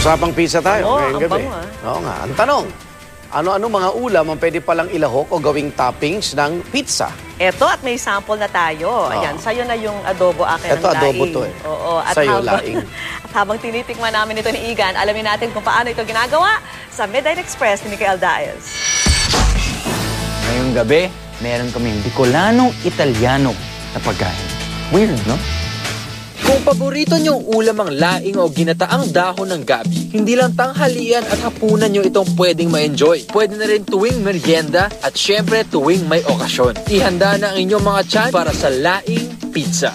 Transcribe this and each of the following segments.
Usapang pizza tayo ngayong ang gabi. bango, Oo nga. Ang tanong, ano-ano mga ulam ang pwede palang ilahok o gawing toppings ng pizza? Eto, at may sample na tayo. Ayan, sa'yo na yung adobo, akin Ito, ang laing. adobo to eh. Oo, at Sa'yo, habang, laing. at habang tinitikman namin ito ni Igan, alamin natin kung paano ito ginagawa sa Midnight Express ni Mikael Daez. Ngayong gabi, meron kaming Bicolanong Italiano na pagkain. Weird, no? Kung paborito niyong ulam ang laing o ginataang dahon ng gabi, hindi lang tanghalian at hapunan niyo itong pwedeng ma-enjoy. Pwede na rin tuwing merienda at syempre tuwing may okasyon. Ihanda na ang inyong mga tiyan para sa laing pizza.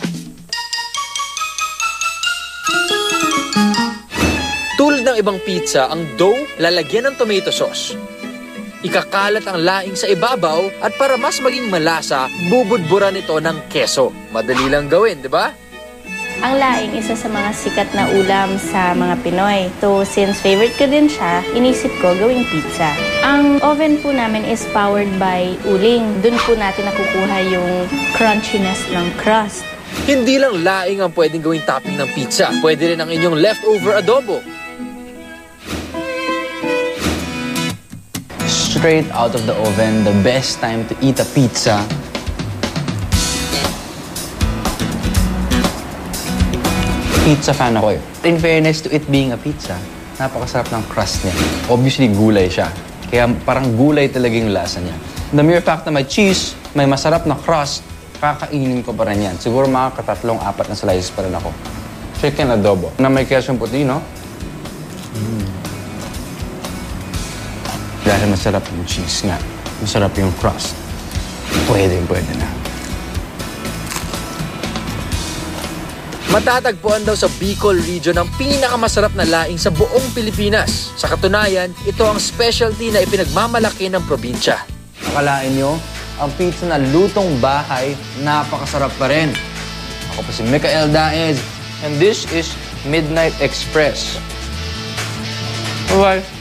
Tulad ng ibang pizza, ang dough lalagyan ng tomato sauce. Ikakalat ang laing sa ibabaw at para mas maging malasa, bubudburan ito ng keso. Madali lang gawin, di ba? Ang laing, isa sa mga sikat na ulam sa mga Pinoy. So, since favorite ko din siya, inisip ko gawing pizza. Ang oven po namin is powered by uling. Doon po natin nakukuha yung crunchiness ng crust. Hindi lang laing ang pwedeng gawing topping ng pizza. Pwede rin ang inyong leftover adobo. Straight out of the oven, the best time to eat a pizza. Pizza fan ako eh. In fairness to it being a pizza, napakasarap ng crust niya. Obviously, gulay siya. Kaya parang gulay talaga yung lasa niya. The mere fact na may cheese, may masarap na crust, kakainin ko pa rin yan. Siguro mga katatlong, apat na slices pa rin ako. Chicken adobo na may kesyong puti, no? Dahil masarap yung cheese nga, masarap yung crust. Pwede na. Matatagpuan daw sa Bicol region ang pinakamasarap na laing sa buong Pilipinas. Sa katunayan, ito ang specialty na ipinagmamalaki ng probinsya. Akalain nyo, ang pizza na lutong bahay, napakasarap pa rin. Ako po si Mikael Daez, and this is Midnight Express. Bye-bye.